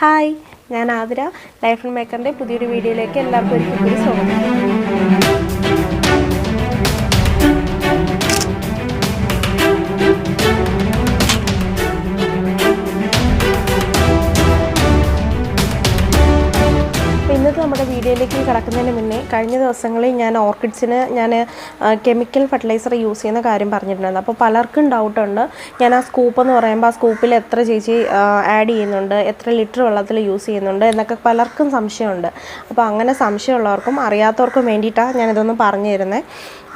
Hi, ഞാൻ Athira. Life and മേക്കറിൻ്റെ പുതിയൊരു വീഡിയോയിലേക്ക് എല്ലാവർക്കും ഒരിക്കൽ കൂടി സ്വാഗതം. ഇന്നത്തെ നമ്മുടെ വീഡിയോയിലേക്ക് കിടക്കുന്നതിന് മുന്നേ കഴിഞ്ഞ ദിവസങ്ങളിൽ ഞാൻ ഓർക്കിഡ്സിന് കെമിക്കൽ ഫെർട്ടിലൈസർ യൂസ് ചെയ്യുന്ന കാര്യം പറഞ്ഞിട്ടുണ്ടായിരുന്നു. അപ്പോൾ പലർക്കും ഡൗട്ടുണ്ട്, ഞാൻ ആ സ്കൂപ്പ് എന്ന് പറയുമ്പോൾ ആ സ്കൂപ്പിൽ എത്ര ചേച്ചി ആഡ് ചെയ്യുന്നുണ്ട്, എത്ര ലിറ്റർ വെള്ളത്തിൽ യൂസ് ചെയ്യുന്നുണ്ട് എന്നൊക്കെ പലർക്കും സംശയമുണ്ട്. അപ്പോൾ അങ്ങനെ സംശയമുള്ളവർക്കും അറിയാത്തവർക്കും വേണ്ടിയിട്ടാണ് ഞാനിതൊന്ന് പറഞ്ഞു തരുന്നത്.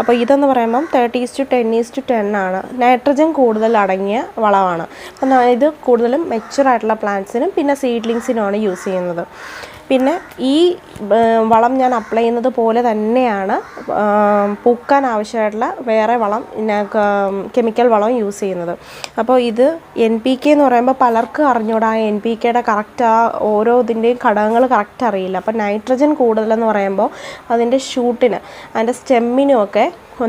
അപ്പോൾ ഇതെന്ന് പറയുമ്പം 30:10:10 ആണ്. നൈട്രജൻ കൂടുതൽ അടങ്ങിയ വളമാണ്. അപ്പം ഇത് കൂടുതലും മെച്യൂറായിട്ടുള്ള പ്ലാന്റ്സിനും പിന്നെ സീഡ്ലിങ്സിനുമാണ് യൂസ് ചെയ്യുന്നത്. പിന്നെ ഈ വളം ഞാൻ അപ്ലൈ ചെയ്യുന്നത് പോലെ തന്നെയാണ് പൂക്കാൻ ആവശ്യമായിട്ടുള്ള വേറെ വളം കെമിക്കൽ വളം യൂസ് ചെയ്യുന്നത്. അപ്പോൾ ഇത് NPK എന്ന് പറയുമ്പോൾ പലർക്കും അറിഞ്ഞൂടാ, NPKയുടെ കറക്റ്റ് ഓരോ ഇതിൻ്റെയും ഘടകങ്ങൾ കറക്റ്റ് അറിയില്ല. അപ്പോൾ നൈട്രജൻ കൂടുതലെന്ന് പറയുമ്പോൾ അതിൻ്റെ ഷൂട്ടിന് അതിൻ്റെ സ്റ്റെമ്മിനുമൊക്കെ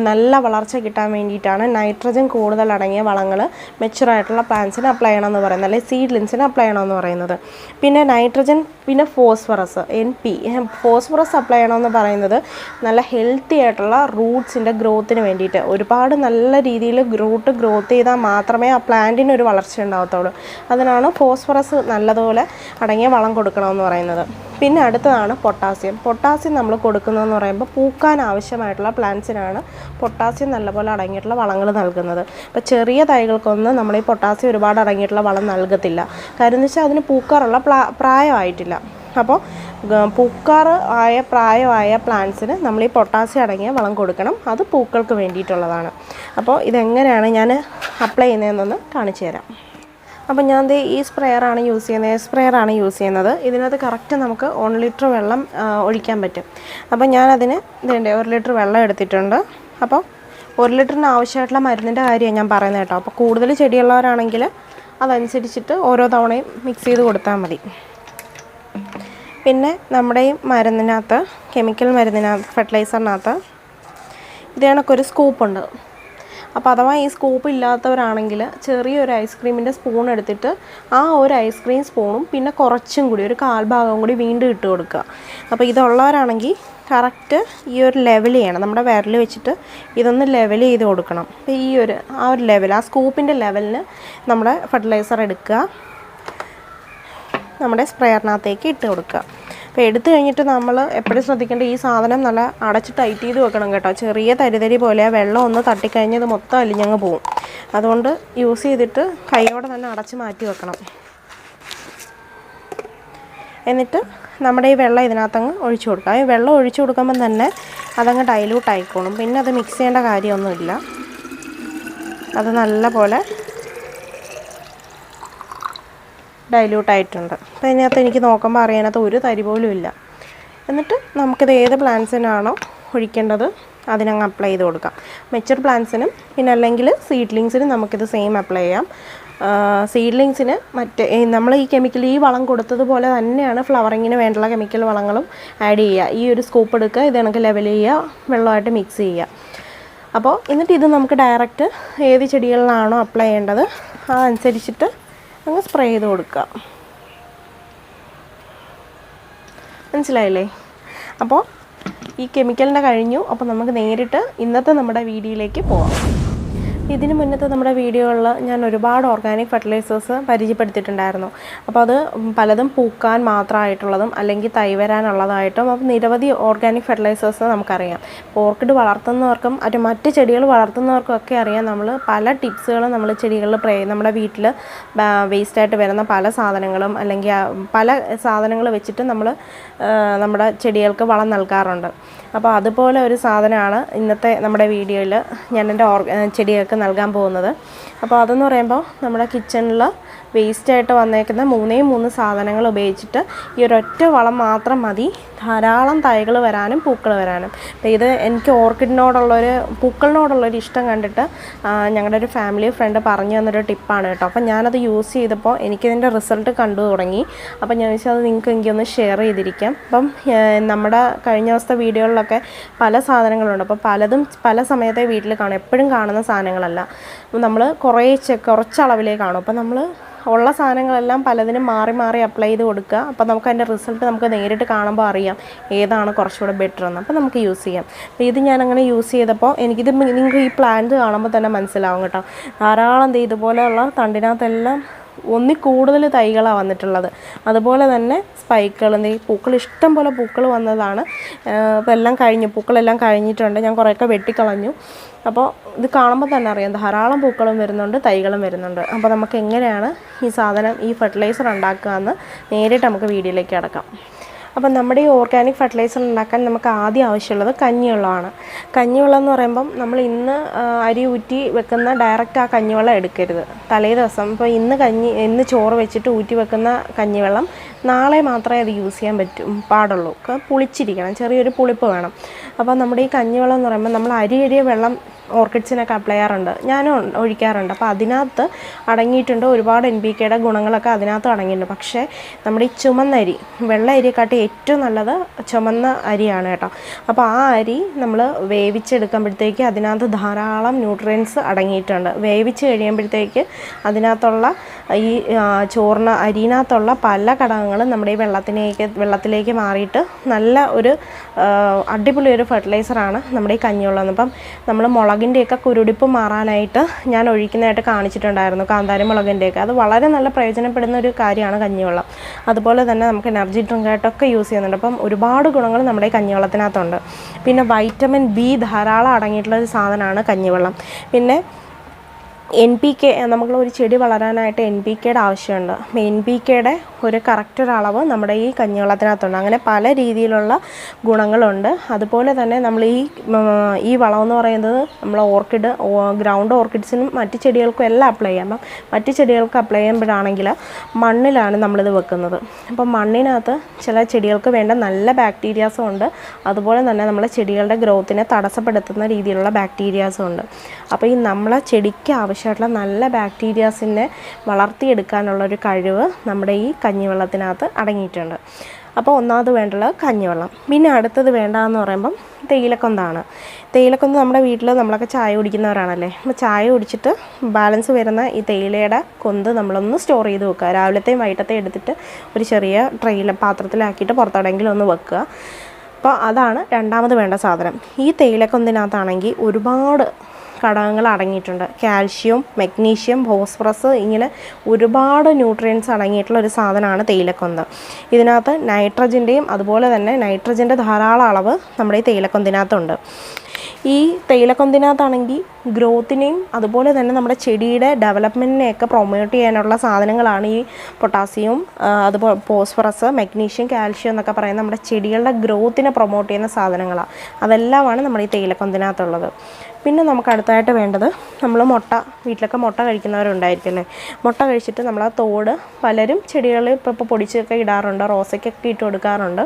നല്ല വളർച്ച കിട്ടാൻ വേണ്ടിയിട്ടാണ് നൈട്രജൻ കൂടുതൽ അടങ്ങിയ വളങ്ങൾ മെച്ചുറായിട്ടുള്ള പ്ലാന്റ്സിന് അപ്ലൈ ചെയ്യണമെന്ന് പറയുന്നത്, അല്ലെങ്കിൽ സീഡ്ലിങ്സിന് അപ്ലൈ ചെയ്യണമെന്ന് പറയുന്നത്. പിന്നെ നൈട്രജൻ, പിന്നെ ഫോസ്ഫറസ് ഫോസ്ഫറസ് അപ്ലൈ ചെയ്യണമെന്ന് പറയുന്നത് നല്ല ഹെൽത്തി ആയിട്ടുള്ള റൂട്ട്സിൻ്റെ ഗ്രോത്തിന് വേണ്ടിയിട്ട്. ഒരുപാട് നല്ല രീതിയിൽ ഗ്രോത്ത് ചെയ്താൽ മാത്രമേ ആ പ്ലാന്റിന് ഒരു വളർച്ച ഉണ്ടാകത്തുള്ളൂ. അതിനാണ് ഫോസ്ഫറസ് നല്ലതുപോലെ അടങ്ങിയ വളം കൊടുക്കണമെന്ന് പറയുന്നത്. പിന്നെ അടുത്തതാണ് പൊട്ടാസ്യം നമ്മൾ കൊടുക്കുന്നതെന്ന് പറയുമ്പോൾ പൂക്കാൻ ആവശ്യമായിട്ടുള്ള പ്ലാന്റ്സിനാണ് പൊട്ടാസ്യം നല്ലപോലെ അടങ്ങിയിട്ടുള്ള വളങ്ങൾ നൽകുന്നത്. ഇപ്പോൾ ചെറിയ തൈകൾക്കൊന്നും നമ്മൾ ഈ പൊട്ടാസ്യം ഒരുപാട് അടങ്ങിയിട്ടുള്ള വളം നൽകത്തില്ല. കാര്യം എന്ന് വെച്ചാൽ അതിന് പൂക്കാറുള്ള പ്രായമായിട്ടില്ല. അപ്പോൾ പ്രായമായ പ്ലാന്റ്സിന് നമ്മൾ ഈ പൊട്ടാസ്യം അടങ്ങിയ വളം കൊടുക്കണം. അത് പൂക്കൾക്ക് വേണ്ടിയിട്ടുള്ളതാണ്. അപ്പോൾ ഇതെങ്ങനെയാണ് ഞാൻ അപ്ലൈ ചെയ്യുന്നതെന്നൊന്ന് കാണിച്ചു തരാം. അപ്പോൾ ഞാൻ ഈ സ്പ്രെയറാണ് യൂസ് ചെയ്യുന്നത്. ഇതിനകത്ത് കറക്റ്റ് നമുക്ക് 1 ലിറ്റർ വെള്ളം ഒഴിക്കാൻ പറ്റും. അപ്പോൾ ഞാനതിന് 1 ലിറ്റർ വെള്ളം എടുത്തിട്ടുണ്ട്. അപ്പോൾ 1 ലിറ്ററിന് ആവശ്യമായിട്ടുള്ള മരുന്നിൻ്റെ കാര്യമാണ് ഞാൻ പറയുന്നത് കേട്ടോ. അപ്പോൾ കൂടുതൽ ചെടിയുള്ളവരാണെങ്കിൽ അതനുസരിച്ചിട്ട് ഓരോ തവണയും മിക്സ് ചെയ്ത് കൊടുത്താൽ മതി. പിന്നെ നമ്മുടെ ഈ മരുന്നിനകത്ത്, കെമിക്കൽ മരുന്നിനകത്ത്, ഫെർട്ടിലൈസറിനകത്ത് ഇത് കണക്കൊരു സ്കൂപ്പുണ്ട്. അപ്പോൾ അഥവാ ഈ സ്കൂപ്പ് ഇല്ലാത്തവരാണെങ്കിൽ ചെറിയൊരു ഐസ്ക്രീമിൻ്റെ സ്പൂൺ എടുത്തിട്ട് ആ ഒരു ഐസ്ക്രീം സ്പൂണും പിന്നെ കുറച്ചും കൂടി ഒരു 1/4 ഭാഗം കൂടി വീണ്ടും ഇട്ട് കൊടുക്കുക. അപ്പോൾ ഇതുള്ളവരാണെങ്കിൽ കറക്റ്റ് ഈ ഒരു ലെവൽ ചെയ്യണം. നമ്മുടെ വിരൽ വെച്ചിട്ട് ഇതൊന്ന് ലെവൽ ചെയ്ത് കൊടുക്കണം. അപ്പോൾ ഈ ആ ഒരു ലെവൽ, ആ സ്കൂപ്പിൻ്റെ ലെവലിന് നമ്മുടെ ഫെർട്ടിലൈസർ എടുക്കുക, നമ്മുടെ സ്പ്രെയറിനകത്തേക്ക് ഇട്ട് കൊടുക്കുക. അപ്പോൾ എടുത്തു കഴിഞ്ഞിട്ട് നമ്മൾ എപ്പോഴും ശ്രദ്ധിക്കേണ്ട, ഈ സാധനം നല്ല അടച്ച് ടൈറ്റ് ചെയ്ത് വെക്കണം കേട്ടോ. ചെറിയ തരി പോലെ വെള്ളം ഒന്ന് തട്ടിക്കഴിഞ്ഞത് മൊത്തം അലിഞ്ഞങ്ങ് പോവും. അതുകൊണ്ട് യൂസ് ചെയ്തിട്ട് കൈയോടെ തന്നെ അടച്ച് മാറ്റി വെക്കണം. എന്നിട്ട് നമ്മുടെ ഈ വെള്ളം ഇതിനകത്തങ്ങ് ഒഴിച്ചു കൊടുക്കുക. ഈ വെള്ളം ഒഴിച്ചു കൊടുക്കുമ്പം തന്നെ അതങ്ങ് ഡൈല്യൂട്ട് ആയിക്കോളും. പിന്നെ അത് മിക്സ് ചെയ്യേണ്ട കാര്യമൊന്നുമില്ല. അത് നല്ല പോലെ ഡൈല്യൂട്ട് ആയിട്ടുണ്ട്. അപ്പോൾ ഇതിനകത്ത് എനിക്ക് നോക്കുമ്പോൾ അറിയാനകത്ത് ഒരു തരി പോലും ഇല്ല. എന്നിട്ട് നമുക്കിത് ഏത് പ്ലാന്റ്സിനാണോ ഒഴിക്കേണ്ടത് അതിനങ്ങ് അപ്ലൈ ചെയ്ത് കൊടുക്കാം. മെച്ചൂർ പ്ലാന്റ്സിനും പിന്നെ അല്ലെങ്കിൽ സീഡ്ലിങ്സിനും നമുക്കിത് സെയിം അപ്ലൈ ചെയ്യാം. സീഡ്ലിങ്സിന് നമ്മൾ ഈ വളം കൊടുത്തതുപോലെ തന്നെയാണ് ഫ്ലവറിങ്ങിന് വേണ്ടുള്ള കെമിക്കൽ വളങ്ങളും ആഡ് ചെയ്യുക. ഈ ഒരു സ്കൂപ്പ് എടുക്കുക, ഇത് കണക്ക് ലെവൽ ചെയ്യുക, വെള്ളമായിട്ട് മിക്സ് ചെയ്യുക. അപ്പോൾ എന്നിട്ട് ഇത് നമുക്ക് ഡയറക്റ്റ് ഏത് ചെടികളിലാണോ അപ്ലൈ ചെയ്യേണ്ടത് അതനുസരിച്ചിട്ട് അങ്ങ് സ്പ്രേ ചെയ്ത് കൊടുക്കുക. മനസ്സിലായില്ലേ? അപ്പോൾ ഈ കെമിക്കലിൻ്റെ കഴിഞ്ഞു. അപ്പോൾ നമുക്ക് നേരിട്ട് ഇന്നത്തെ നമ്മുടെ വീഡിയോയിലേക്ക് പോകാം. ഇതിന് മുന്നത്തെ നമ്മുടെ വീഡിയോകളിൽ ഞാൻ ഒരുപാട് ഓർഗാനിക് ഫെർട്ടിലൈസേഴ്സ് പരിചയപ്പെടുത്തിയിട്ടുണ്ടായിരുന്നു. അപ്പോൾ അത് പലതും പൂക്കാൻ മാത്രമായിട്ടുള്ളതും അല്ലെങ്കിൽ തൈ വരാനുള്ളതായിട്ടും അപ്പോൾ നിരവധി ഓർഗാനിക് ഫെർട്ടിലൈസേഴ്സ് നമുക്കറിയാം. ഓർക്കിഡ് വളർത്തുന്നവർക്കും മറ്റ് ചെടികൾ വളർത്തുന്നവർക്കും ഒക്കെ അറിയാം. നമ്മൾ പല ടിപ്സുകളും നമ്മൾ ചെടികളിൽ നമ്മുടെ വീട്ടിൽ വേസ്റ്റായിട്ട് വരുന്ന പല സാധനങ്ങളും അല്ലെങ്കിൽ പല സാധനങ്ങൾ വെച്ചിട്ട് നമ്മൾ നമ്മുടെ ചെടികൾക്ക് വളം നൽകാറുണ്ട്. അപ്പോൾ അതുപോലെ ഒരു സാധനമാണ് ഇന്നത്തെ നമ്മുടെ വീഡിയോയിൽ ഞാൻ എൻ്റെ ചെടികൾക്ക് നൽകാൻ പോകുന്നത്. അപ്പോൾ അതെന്ന് പറയുമ്പോൾ നമ്മുടെ കിച്ചണിൽ വേസ്റ്റായിട്ട് വന്നേക്കുന്ന 3 സാധനങ്ങൾ ഉപയോഗിച്ചിട്ട് ഈ ഒരൊറ്റ വളം മാത്രം മതി ധാരാളം തൈകൾ വരാനും പൂക്കൾ വരാനും. അപ്പോൾ ഇത് എനിക്ക് പൂക്കളിനോടുള്ളൊരു ഇഷ്ടം കണ്ടിട്ട് ഞങ്ങളുടെ ഒരു ഫാമിലി ഫ്രണ്ട് പറഞ്ഞു തന്നൊരു ടിപ്പാണ് കേട്ടോ. അപ്പോൾ ഞാനത് യൂസ് ചെയ്തപ്പോൾ എനിക്കിതിൻ്റെ റിസൾട്ട് കണ്ടു തുടങ്ങി. അപ്പോൾ ഞാൻ വെച്ചാൽ അത് നിങ്ങൾക്ക് എനിക്കൊന്ന് ഷെയർ ചെയ്തിരിക്കാം. അപ്പം നമ്മുടെ കഴിഞ്ഞ ദിവസത്തെ വീഡിയോകളിലൊക്കെ പല സാധനങ്ങളുണ്ട്. അപ്പോൾ പലതും പല സമയത്തെ വീട്ടിൽ കാണും, എപ്പോഴും കാണുന്ന സാധനങ്ങളല്ല. നമ്മൾ കുറച്ചളവിലേ കാണും. അപ്പോൾ നമ്മൾ ഉള്ള സാധനങ്ങളെല്ലാം പലതിനും മാറി മാറി അപ്ലൈ ചെയ്ത് കൊടുക്കുക. അപ്പോൾ നമുക്ക് അതിൻ്റെ റിസൾട്ട് നമുക്ക് നേരിട്ട് കാണുമ്പോൾ അറിയാം ഏതാണ് കുറച്ചുകൂടെ ബെറ്റർ എന്ന്. അപ്പോൾ നമുക്ക് യൂസ് ചെയ്യാം. അപ്പോൾ ഇത് ഞാനങ്ങനെ യൂസ് ചെയ്തപ്പോൾ എനിക്കിത് നിങ്ങൾക്ക് ഈ പ്ലാന്റ് കാണുമ്പോൾ തന്നെ മനസ്സിലാവും കേട്ടോ. ധാരാളം ഇതുപോലെയുള്ള തണ്ടിനകത്തെല്ലാം ഒന്നിൽ കൂടുതൽ തൈകളാണ് വന്നിട്ടുള്ളത്. അതുപോലെ തന്നെ സ്പൈക്കുകൾ പൂക്കൾ ഇഷ്ടം പോലെ പൂക്കൾ വന്നതാണ്. അപ്പോൾ എല്ലാം കഴിഞ്ഞു, പൂക്കളെല്ലാം കഴിഞ്ഞിട്ടുണ്ട്. ഞാൻ കുറേയൊക്കെ വെട്ടിക്കളഞ്ഞു. അപ്പോൾ ഇത് കാണുമ്പോൾ തന്നെ അറിയാം ധാരാളം പൂക്കളും വരുന്നുണ്ട്, തൈകളും വരുന്നുണ്ട്. അപ്പോൾ നമുക്ക് എങ്ങനെയാണ് ഈ സാധനം ഈ ഫെർട്ടിലൈസർ ഉണ്ടാക്കുക എന്ന് നേരിട്ട് നമുക്ക് വീഡിയോയിലേക്ക് കിടക്കാം. അപ്പം നമ്മുടെ ഈ ഓർഗാനിക് ഫെർട്ടിലൈസർ ഉണ്ടാക്കാൻ നമുക്ക് ആദ്യം ആവശ്യമുള്ളത് കഞ്ഞിവെള്ളമാണ്. കഞ്ഞിവെള്ളം എന്ന് പറയുമ്പം നമ്മൾ ഇന്ന് അരി ഊറ്റി വെക്കുന്ന ഡയറക്റ്റ് ആ കഞ്ഞിവെള്ളം എടുക്കരുത്. തലേ ദിവസം ഇപ്പോൾ ഇന്ന് ചോറ് വെച്ചിട്ട് ഊറ്റി വെക്കുന്ന കഞ്ഞിവെള്ളം നാളെ മാത്രമേ അത് യൂസ് ചെയ്യാൻ പാടുള്ളൂ. പുളിച്ചിരിക്കണം, ചെറിയൊരു പുളിപ്പ് വേണം. അപ്പോൾ നമ്മുടെ ഈ കഞ്ഞിവെള്ളം എന്ന് പറയുമ്പോൾ നമ്മൾ അരിയരിയ വെള്ളം ഓർക്കിഡ്സിനൊക്കെ അപ്ലൈ ചെയ്യാറുണ്ട്, ഞാനും ഒഴിക്കാറുണ്ട്. അപ്പോൾ അതിനകത്ത് അടങ്ങിയിട്ടുണ്ട് ഒരുപാട് NPKയുടെ ഗുണങ്ങളൊക്കെ അതിനകത്ത് അടങ്ങിയിട്ടുണ്ട്. പക്ഷേ നമ്മുടെ ഈ ചുമന്ന അരി, വെള്ള അരിയെക്കാട്ടി ഏറ്റവും നല്ലത് ചുമന്ന അരിയാണ് കേട്ടോ. അപ്പോൾ ആ അരി നമ്മൾ വേവിച്ചെടുക്കുമ്പോഴത്തേക്ക് അതിനകത്ത് ധാരാളം ന്യൂട്രിയൻസ് അടങ്ങിയിട്ടുണ്ട്. വേവിച്ച് കഴിയുമ്പോഴത്തേക്ക് അതിനകത്തുള്ള ഈ അരിനകത്തുള്ള പല ഘടകങ്ങളും നമ്മുടെ ഈ വെള്ളത്തിലേക്ക് മാറിയിട്ട് നല്ല ഒരു അടിപൊളി ഒരു ഫെർട്ടിലൈസറാണ് നമ്മുടെ ഈ കഞ്ഞിവെള്ളം. അപ്പം നമ്മൾ മുളകിൻ്റെയൊക്കെ കുരുടിപ്പ് മാറാനായിട്ട് ഞാൻ ഒഴിക്കുന്നതായിട്ട് കാണിച്ചിട്ടുണ്ടായിരുന്നു, കാന്താരി മുളകിൻ്റെയൊക്കെ. അത് വളരെ നല്ല പ്രയോജനപ്പെടുന്ന ഒരു കാര്യമാണ് കഞ്ഞിവെള്ളം. അതുപോലെ തന്നെ നമുക്ക് എനർജി ഡ്രിങ്കായിട്ടൊക്കെ യൂസ് ചെയ്യുന്നുണ്ട്. അപ്പം ഒരുപാട് ഗുണങ്ങൾ നമ്മുടെ ഈ കഞ്ഞിവെള്ളത്തിനകത്തുണ്ട്. പിന്നെ വൈറ്റമിൻ B ധാരാളം അടങ്ങിയിട്ടുള്ള ഒരു സാധനമാണ് കഞ്ഞിവെള്ളം. പിന്നെ NPK, നമ്മളൊരു ചെടി വളരാനായിട്ട് NPKയുടെ ആവശ്യമുണ്ട്. NPKയുടെ ഒരു കറക്റ്റ് ഒരളവ് നമ്മുടെ ഈ കഞ്ഞിവെള്ളത്തിനകത്തുണ്ട്. അങ്ങനെ പല രീതിയിലുള്ള ഗുണങ്ങളുണ്ട്. അതുപോലെ തന്നെ നമ്മൾ ഈ വളം എന്ന് പറയുന്നത് നമ്മൾ ഗ്രൗണ്ട് ഓർക്കിഡ്സിനും മറ്റ് ചെടികൾക്കും എല്ലാം അപ്ലൈ ചെയ്യാം. അപ്പം മറ്റ് ചെടികൾക്ക് അപ്ലൈ ചെയ്യുമ്പോഴാണെങ്കിൽ മണ്ണിലാണ് നമ്മളിത് വെക്കുന്നത്. അപ്പം മണ്ണിനകത്ത് ചില ചെടികൾക്ക് വേണ്ട നല്ല ബാക്ടീരിയാസും ഉണ്ട്. അതുപോലെ തന്നെ നമ്മളെ ചെടികളുടെ ഗ്രോത്തിനെ തടസ്സപ്പെടുത്തുന്ന രീതിയിലുള്ള ബാക്ടീരിയാസും ഉണ്ട്. അപ്പോൾ ഈ നമ്മളെ ചെടിക്ക് ആവശ്യമായിട്ടുള്ള നല്ല ബാക്ടീരിയാസിനെ വളർത്തിയെടുക്കാനുള്ളൊരു കഴിവ് നമ്മുടെ ഈ കഞ്ഞിവെള്ളത്തിനകത്ത് അടങ്ങിയിട്ടുണ്ട്. അപ്പോൾ ഒന്നാമത് വേണ്ടുള്ളത് കഞ്ഞിവെള്ളം. പിന്നെ അടുത്തത് വേണ്ടതെന്ന് പറയുമ്പം തേയിലക്കൊന്താണ്. തേയിലക്കൊന്ത് നമ്മുടെ വീട്ടിൽ നമ്മളൊക്കെ ചായ കുടിക്കുന്നവരാണല്ലേ. അപ്പോൾ ചായ കുടിച്ചിട്ട് ബാലൻസ് വരുന്ന ഈ തേയിലയുടെ കൊന്ത് നമ്മളൊന്ന് സ്റ്റോർ ചെയ്ത് വെക്കുക. രാവിലത്തെയും വൈകിട്ടത്തെയും എടുത്തിട്ട് ഒരു ചെറിയ പാത്രത്തിലാക്കിയിട്ട് പുറത്തെവിടെയെങ്കിലും ഒന്ന് വെക്കുക. അപ്പോൾ അതാണ് രണ്ടാമത് വേണ്ട സാധനം. ഈ തേയിലക്കൊന്തിനകത്താണെങ്കിൽ ഒരുപാട് ഘടകങ്ങൾ അടങ്ങിയിട്ടുണ്ട്. കാൽഷ്യം, മഗ്നീഷ്യം, ഫോസ്ഫറസ്, ഇങ്ങനെ ഒരുപാട് ന്യൂട്രിയൻസ് അടങ്ങിയിട്ടുള്ള ഒരു സാധനമാണ് തേയിലക്കൊന്ത്. ഇതിനകത്ത് അതുപോലെ തന്നെ നൈട്രജൻ്റെ ധാരാളം അളവ് നമ്മുടെ ഈ തേയിലക്കൊന്തിനകത്തുണ്ട്. ഈ തേയിലക്കൊന്തിനകത്താണെങ്കിൽ ഗ്രോത്തിനെയും അതുപോലെ തന്നെ നമ്മുടെ ചെടിയുടെ ഡെവലപ്മെൻറ്റിനെയൊക്കെ പ്രൊമോട്ട് ചെയ്യാനുള്ള സാധനങ്ങളാണ് ഈ പൊട്ടാസ്യവും അതുപോലെ ഫോസ്ഫറസ്, മഗ്നീഷ്യം, കാൽഷ്യം എന്നൊക്കെ പറയുന്ന നമ്മുടെ ചെടികളുടെ ഗ്രോത്തിനെ പ്രൊമോട്ട് ചെയ്യുന്ന സാധനങ്ങളാണ്. അതെല്ലാമാണ് നമ്മുടെ ഈ തേയിലക്കൊന്തിനകത്തുള്ളത്. പിന്നെ നമുക്ക് അടുത്തായിട്ട് വേണ്ടത്, നമ്മൾ വീട്ടിലൊക്കെ മുട്ട കഴിക്കുന്നവരുണ്ടായിരിക്കും അല്ലേ. മുട്ട കഴിച്ചിട്ട് നമ്മൾ ആ തോട് പലരും ചെടികളിൽ ഇപ്പോൾ പൊടിച്ചൊക്കെ ഇടാറുണ്ട്, റോസയ്ക്കൊക്കെ ഇട്ട് കൊടുക്കാറുണ്ട്.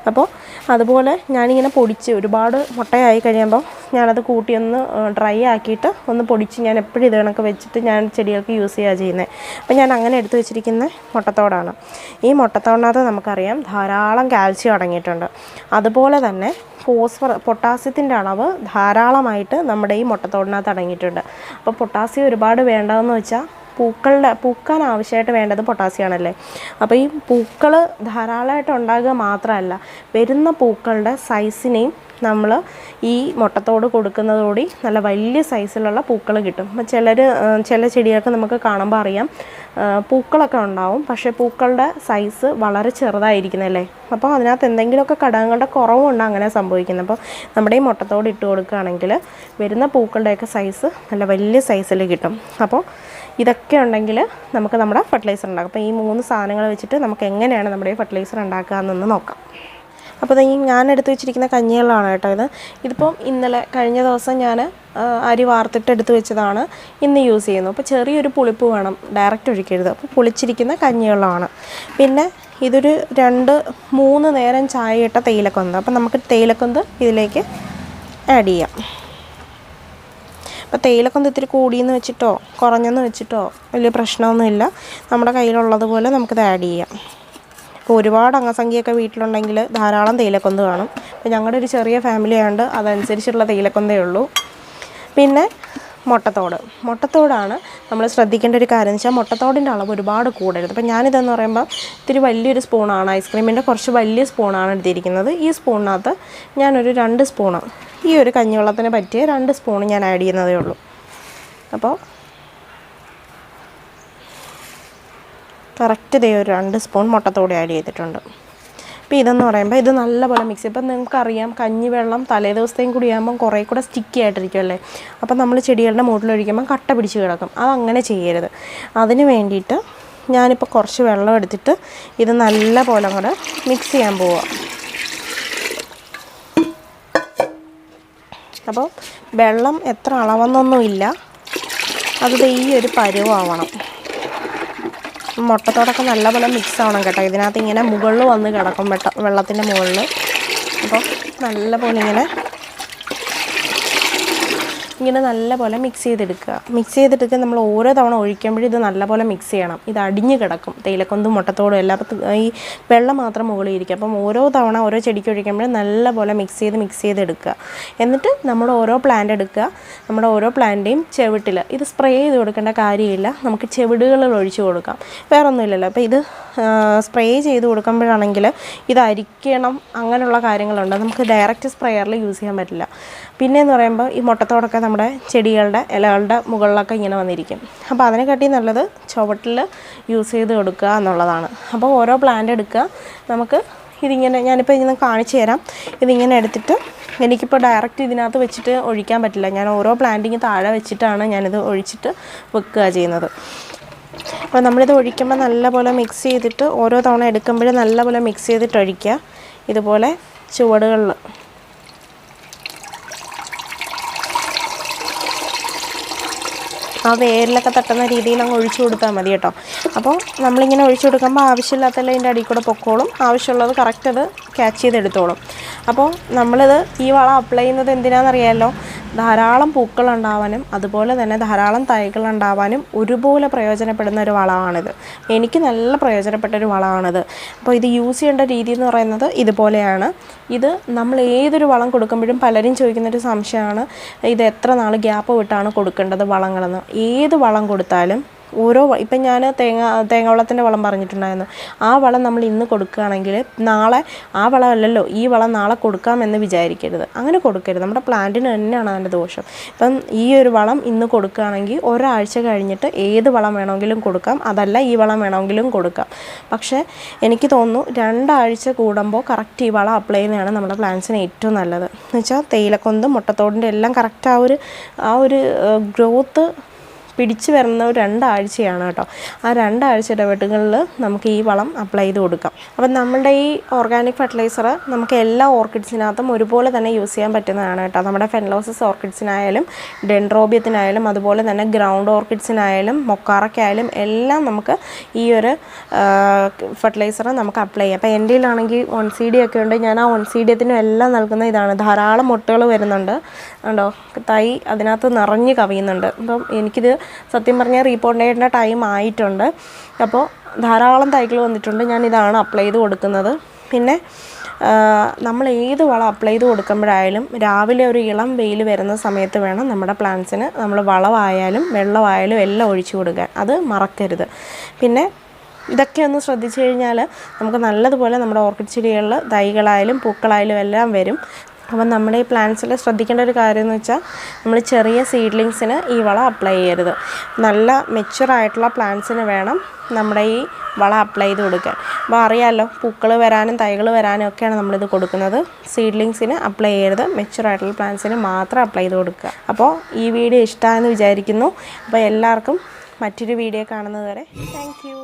അപ്പോൾ അതുപോലെ ഞാനിങ്ങനെ പൊടിച്ച് ഒരുപാട് മുട്ടയായി കഴിയുമ്പോൾ ഞാനത് കൂട്ടി ഒന്ന് ഡ്രൈ ആക്കിയിട്ട് ഒന്ന് പൊടിച്ച് ഞാൻ എപ്പോഴും ഇത് കണക്ക് വെച്ചിട്ട് ഞാൻ ചെടികൾക്ക് യൂസ് ചെയ്യുക ചെയ്യുന്നത്. അപ്പോൾ ഞാൻ അങ്ങനെ എടുത്ത് വെച്ചിരിക്കുന്ന മുട്ടത്തോടാണ്. ഈ മുട്ടത്തോടിനകത്ത് നമുക്കറിയാം ധാരാളം കാൽസ്യം അടങ്ങിയിട്ടുണ്ട്. അതുപോലെ തന്നെ പൊട്ടാസ്യത്തിൻ്റെ അളവ് ധാരാളമായിട്ട് നമ്മുടെ ഈ മുട്ടത്തോടിനകത്ത് അടങ്ങിയിട്ടുണ്ട്. അപ്പോൾ പൊട്ടാസ്യം ഒരുപാട് വേണ്ടതെന്ന് വെച്ചാൽ പൂക്കാൻ ആവശ്യമായിട്ട് വേണ്ടത് പൊട്ടാസ്യമാണല്ലേ. അപ്പോൾ ഈ പൂക്കൾ ധാരാളമായിട്ട് ഉണ്ടാകുക മാത്രമല്ല, വരുന്ന പൂക്കളുടെ സൈസിനെയും നമ്മൾ ഈ മുട്ടത്തോട് കൊടുക്കുന്നതോടെ നല്ല വലിയ സൈസിലുള്ള പൂക്കൾ കിട്ടും. അപ്പോൾ ചില ചെടികൾക്ക് നമുക്ക് കാണുമ്പോൾ അറിയാം പൂക്കളൊക്കെ ഉണ്ടാവും, പക്ഷേ പൂക്കളുടെ സൈസ് വളരെ ചെറുതായിരിക്കുന്നല്ലേ. അപ്പോൾ അതിനകത്ത് എന്തെങ്കിലുമൊക്കെ ഘടകങ്ങളുടെ കുറവുണ്ട് അങ്ങനെ സംഭവിക്കുന്നത്. അപ്പോൾ നമ്മുടെ ഈ മുട്ടത്തോട് ഇട്ട് കൊടുക്കുകയാണെങ്കിൽ വരുന്ന പൂക്കളുടെയൊക്കെ സൈസ് നല്ല വലിയ സൈസിൽ കിട്ടും. അപ്പോൾ ഇതൊക്കെ ഉണ്ടെങ്കിൽ നമുക്ക് നമ്മുടെ ഫെർട്ടിലൈസർ ഉണ്ടാക്കാം. അപ്പോൾ ഈ 3 സാധനങ്ങൾ വെച്ചിട്ട് നമുക്ക് എങ്ങനെയാണ് നമ്മുടെ ഈ ഫെർട്ടിലൈസർ ഉണ്ടാക്കുക എന്നൊന്ന് നോക്കാം. അപ്പോൾ ഞാൻ എടുത്ത് വെച്ചിരിക്കുന്ന കഞ്ഞിവെള്ളമാണ് കേട്ടോ ഇതിപ്പം കഴിഞ്ഞ ദിവസം ഞാൻ അരി വാർത്തിട്ട് എടുത്ത് വെച്ചതാണ്, ഇന്ന് യൂസ് ചെയ്യുന്നു. അപ്പോൾ ചെറിയൊരു പുളിപ്പ് വേണം, ഡയറക്റ്റ് ഒഴിക്കരുത്. അപ്പോൾ പുളിച്ചിരിക്കുന്ന കഞ്ഞിവെള്ളമാണ്. പിന്നെ ഇതൊരു 2-3 നേരം ചായ ഇട്ട തേയിലക്കൊന്ത്. അപ്പോൾ നമുക്ക് തേയിലക്കൊന്ത് ഇതിലേക്ക് ആഡ് ചെയ്യാം. അപ്പോൾ തേയിലക്കൊന്ത് ഇത്തിരി കൂടിയെന്ന് വെച്ചിട്ടോ കുറഞ്ഞെന്ന് വെച്ചിട്ടോ വലിയ പ്രശ്നമൊന്നുമില്ല. നമ്മുടെ കയ്യിലുള്ളതുപോലെ നമുക്കിത് ആഡ് ചെയ്യാം. അപ്പോൾ ഒരുപാട് അംഗസംഖ്യയൊക്കെ വീട്ടിലുണ്ടെങ്കിൽ ധാരാളം തേയിലക്കൊന്ത് കാണും. അപ്പോൾ ഞങ്ങളുടെ ഒരു ചെറിയ ഫാമിലി ആയതുകൊണ്ട് അതനുസരിച്ചുള്ള തേയിലക്കൊന്തേ ഉള്ളൂ. പിന്നെ മുട്ടത്തോടാണ് നമ്മൾ ശ്രദ്ധിക്കേണ്ട ഒരു കാര്യം എന്ന് വെച്ചാൽ മുട്ടത്തോടിൻ്റെ അളവ് ഒരുപാട് കൂടരുത്. അപ്പം ഞാനിതെന്ന് പറയുമ്പോൾ ഇത്തിരി വലിയൊരു സ്പൂണാണ്, ഐസ്ക്രീമിൻ്റെ കുറച്ച് വലിയ സ്പൂണാണ് എടുത്തിരിക്കുന്നത്. ഈ സ്പൂണിനകത്ത് ഞാനൊരു 2 സ്പൂണ്, ഈ ഒരു കഞ്ഞിവെള്ളത്തിന് പറ്റിയ 2 സ്പൂൺ ഞാൻ ആഡ് ചെയ്യുന്നതേ ഉള്ളൂ. അപ്പോൾ കറക്റ്റ് ഇതേ ഒരു 2 സ്പൂൺ മുട്ടത്തോട് ആഡ് ചെയ്തിട്ടുണ്ട്. അപ്പോൾ ഇതെന്ന് പറയുമ്പോൾ ഇത് നല്ലപോലെ മിക്സ് ചെയ്യും. ഇപ്പം നിങ്ങൾക്കറിയാം കഞ്ഞിവെള്ളം തലേ ദിവസത്തെയും കൂടി ആകുമ്പം കുറേ കൂടെ സ്റ്റിക്കി ആയിട്ടിരിക്കുമല്ലേ. അപ്പം നമ്മൾ ചെടികളുടെ മുകളിലൊഴിക്കുമ്പം കട്ട പിടിച്ച് കിടക്കും. അതങ്ങനെ ചെയ്യരുത്. അതിന് വേണ്ടിയിട്ട് ഞാനിപ്പോൾ കുറച്ച് വെള്ളം എടുത്തിട്ട് ഇത് നല്ലപോലെ കൂടെ മിക്സ് ചെയ്യാൻ പോവുക. അപ്പോൾ വെള്ളം എത്ര അളവെന്നൊന്നുമില്ല, അത് ഈ ഒരു പരുവാവണം. മുട്ടത്തോടൊക്കെ നല്ലപോലെ മിക്സ് ആവണം കേട്ടോ. ഇതിനകത്ത് ഇങ്ങനെ മുകളിൽ വന്ന് കിടക്കും വെള്ളത്തിൻ്റെ മുകളിൽ. അപ്പോൾ നല്ലപോലെ ഇങ്ങനെ നല്ലപോലെ മിക്സ് ചെയ്തെടുക്കുക. നമ്മൾ ഓരോ തവണ ഒഴിക്കുമ്പോഴും ഇത് നല്ലപോലെ മിക്സ് ചെയ്യണം. ഇത് അടിഞ്ഞ് കിടക്കും, തേയിലക്കൊന്തും മുട്ടത്തോടും എല്ലാത്തും ഈ വെള്ളം മാത്രം മുകളിൽ ഇരിക്കും. അപ്പം ഓരോ തവണ ഓരോ ചെടിക്ക് ഒഴിക്കുമ്പോഴും നല്ലപോലെ മിക്സ് ചെയ്തെടുക്കുക. എന്നിട്ട് നമ്മൾ ഓരോ പ്ലാന്റ് എടുക്കുക. നമ്മുടെ ഓരോ പ്ലാന്റിൻ്റെയും ചെവിട്ടിൽ ഇത് സ്പ്രേ ചെയ്ത് കൊടുക്കേണ്ട കാര്യമില്ല, നമുക്ക് ചെവിടുകളിൽ ഒഴിച്ച് കൊടുക്കാം, വേറെ ഒന്നുമില്ലല്ലോ. അപ്പോൾ ഇത് സ്പ്രേ ചെയ്ത് കൊടുക്കുമ്പോഴാണെങ്കിൽ ഇത് അരിക്കണം, അങ്ങനെയുള്ള കാര്യങ്ങളുണ്ട്. നമുക്ക് ഡയറക്റ്റ് സ്പ്രേയറിൽ യൂസ് ചെയ്യാൻ പറ്റില്ല. പിന്നെയെന്ന് പറയുമ്പോൾ ഈ മുട്ടത്തോടൊക്കെ നമ്മുടെ ചെടികളുടെ ഇലകളുടെ മുകളിലൊക്കെ ഇങ്ങനെ വന്നിരിക്കും. അപ്പോൾ അതിനെക്കാട്ടി നല്ലത് ചുവട്ടിൽ യൂസ് ചെയ്ത് കൊടുക്കുക എന്നുള്ളതാണ്. അപ്പോൾ ഓരോ പ്ലാന്റ് എടുക്കുക. നമുക്ക് ഇതിങ്ങനെ ഞാനിപ്പോൾ ഇങ്ങനെ കാണിച്ചു തരാം. ഇതിങ്ങനെ എടുത്തിട്ട് എനിക്കിപ്പോൾ ഡയറക്റ്റ് ഇതിനകത്ത് വെച്ചിട്ട് ഒഴിക്കാൻ പറ്റില്ല. ഞാൻ ഓരോ പ്ലാന്റിങ് താഴെ വെച്ചിട്ടാണ് ഞാനിത് ഒഴിച്ചിട്ട് വെക്കുക ചെയ്യുന്നത്. അപ്പോൾ നമ്മളിത് ഒഴിക്കുമ്പോൾ നല്ലപോലെ മിക്സ് ചെയ്തിട്ട് ഓരോ തവണ എടുക്കുമ്പോഴും നല്ലപോലെ മിക്സ് ചെയ്തിട്ട് ഒഴിക്കുക. ഇതുപോലെ ചുവടുകളിൽ ആ വേരിലൊക്കെ തട്ടുന്ന രീതിയിൽ അങ്ങ് ഒഴിച്ചു കൊടുത്താൽ മതി കേട്ടോ. അപ്പോൾ നമ്മളിങ്ങനെ ഒഴിച്ചു കൊടുക്കുമ്പോൾ ആവശ്യമില്ലാത്തല്ല ഇതിൻ്റെ അടിയിൽ കൂടെ പൊക്കോളും, ആവശ്യമുള്ളത് കറക്റ്റ് അത് ക്യാച്ച് ചെയ്തെടുത്തോളും. അപ്പോൾ നമ്മളിത് ഈ വളം അപ്ലൈ ചെയ്യുന്നത് എന്തിനാണെന്നറിയാമല്ലോ, ധാരാളം പൂക്കളുണ്ടാവാനും അതുപോലെ തന്നെ ധാരാളം തൈകളുണ്ടാവാനും ഒരുപോലെ പ്രയോജനപ്പെടുന്ന ഒരു വളമാണിത്. എനിക്ക് നല്ല പ്രയോജനപ്പെട്ടൊരു വളമാണിത്. അപ്പോൾ ഇത് യൂസ് ചെയ്യേണ്ട രീതി എന്ന് പറയുന്നത് ഇതുപോലെയാണ്. ഇത് നമ്മൾ ഏതൊരു വളം കൊടുക്കുമ്പോഴും പലരും ചോദിക്കുന്നൊരു സംശയമാണ്, ഇത് എത്ര നാൾ ഗ്യാപ്പ് വിട്ടാണ് കൊടുക്കേണ്ടത് വളങ്ങളെന്ന്. ഏത് വളം കൊടുത്താലും ഇപ്പം ഞാൻ തേങ്ങാവളത്തിൻ്റെ വളം പറഞ്ഞിട്ടുണ്ടായിരുന്നു. ആ വളം നമ്മൾ ഇന്ന് കൊടുക്കുകയാണെങ്കിൽ നാളെ ആ വളമല്ലല്ലോ ഈ വളം നാളെ കൊടുക്കാമെന്ന് വിചാരിക്കരുത്. അങ്ങനെ കൊടുക്കരുത്, നമ്മുടെ പ്ലാന്റിന് തന്നെയാണ് അതിൻ്റെ ദോഷം. ഇപ്പം ഈ ഒരു വളം ഇന്ന് കൊടുക്കുകയാണെങ്കിൽ ഒരാഴ്ച കഴിഞ്ഞിട്ട് ഏത് വളം വേണമെങ്കിലും കൊടുക്കാം, അതല്ല ഈ വളം വേണമെങ്കിലും കൊടുക്കാം. പക്ഷേ എനിക്ക് തോന്നുന്നു 2 ആഴ്ച കൂടുമ്പോൾ കറക്റ്റ് ഈ വളം അപ്ലൈ ചെയ്യുന്നതാണ് നമ്മുടെ പ്ലാന്റ്സിന് ഏറ്റവും നല്ലത്. എന്ന് വെച്ചാൽ തേയിലക്കൊന്തും മുട്ടത്തോടിൻ്റെ എല്ലാം കറക്റ്റ് ആ ഒരു ഗ്രോത്ത് പിടിച്ച് വരുന്ന ഒരു 2 ആഴ്ചയാണ് കേട്ടോ. ആ 2 ആഴ്ച ഇടവേളകളിൽ നമുക്ക് ഈ വളം അപ്ലൈ ചെയ്ത് കൊടുക്കാം. അപ്പം നമ്മുടെ ഈ ഓർഗാനിക് ഫെർട്ടിലൈസർ നമുക്ക് എല്ലാ ഓർക്കിഡ്സിനകത്തും ഒരുപോലെ തന്നെ യൂസ് ചെയ്യാൻ പറ്റുന്നതാണ് കേട്ടോ. നമ്മുടെ ഫെൻലോസസ് ഓർക്കിഡ്സിനായാലും ഡെൻഡ്രോബിയത്തിനായാലും അതുപോലെ തന്നെ ഗ്രൗണ്ട് ഓർക്കിഡ്സിനായാലും മൊക്കാറയ്ക്കായാലും എല്ലാം നമുക്ക് ഈ ഒരു ഫെർട്ടിലൈസർ നമുക്ക് അപ്ലൈ ചെയ്യാം. അപ്പോൾ എൻ്റെ കയ്യിലാണെങ്കിൽ 1CD ഒക്കെ ഉണ്ട്. ഞാൻ ആ 1CDത്തിനും എല്ലാം നൽകുന്ന ഇതാണ്. ധാരാളം മുട്ടുകൾ വരുന്നുണ്ട് കണ്ടോ, തൈ അതിനകത്ത് നിറഞ്ഞ് കവിയുന്നുണ്ട്. അപ്പം എനിക്കിത് സത്യം പറഞ്ഞാൽ റീപോർട്ട് ചെയ്യേണ്ട ടൈം ആയിട്ടുണ്ട്. അപ്പോൾ ധാരാളം തൈകൾ വന്നിട്ടുണ്ട്. ഞാനിതാണ് അപ്ലൈ ചെയ്ത് കൊടുക്കുന്നത്. പിന്നെ നമ്മൾ ഏത് വളം അപ്ലൈ ചെയ്ത് കൊടുക്കുമ്പോഴായാലും രാവിലെ ഒരു ഇളം വെയിൽ വരുന്ന സമയത്ത് വേണം നമ്മുടെ പ്ലാന്റ്സിന് നമ്മൾ വളമായാലും വെള്ളമായാലും എല്ലാം ഒഴിച്ചു കൊടുക്കാൻ. അത് മറക്കരുത്. പിന്നെ ഇതൊക്കെ ഒന്ന് ശ്രദ്ധിച്ചു കഴിഞ്ഞാൽ നമുക്ക് നല്ലതുപോലെ നമ്മുടെ ഓർക്കിഡ് ചെടികളിൽ തൈകളായാലും പൂക്കളായാലും എല്ലാം വരും. അപ്പം നമ്മുടെ ഈ പ്ലാന്റ്സിൽ ശ്രദ്ധിക്കേണ്ട ഒരു കാര്യം എന്ന് വെച്ചാൽ നമ്മൾ ചെറിയ സീഡ്ലിങ്സിന് ഈ വളം അപ്ലൈ ചെയ്യരുത്. നല്ല മെച്യൂറായിട്ടുള്ള പ്ലാന്റ്സിന് വേണം നമ്മുടെ ഈ വളം അപ്ലൈ ചെയ്ത് കൊടുക്കാൻ. അപ്പോൾ അറിയാമല്ലോ, പൂക്കൾ വരാനും തൈകൾ വരാനും ഒക്കെയാണ് നമ്മളിത് കൊടുക്കുന്നത്. സീഡ്ലിങ്സിന് അപ്ലൈ ചെയ്യരുത്, മെച്യൂറായിട്ടുള്ള പ്ലാന്റ്സിന് മാത്രം അപ്ലൈ ചെയ്ത് കൊടുക്കുക. അപ്പോൾ ഈ വീഡിയോ ഇഷ്ടമായെന്ന് വിചാരിക്കുന്നു. അപ്പോൾ എല്ലാവർക്കും മറ്റൊരു വീഡിയോ കാണുന്നത് വരെ താങ്ക് യു.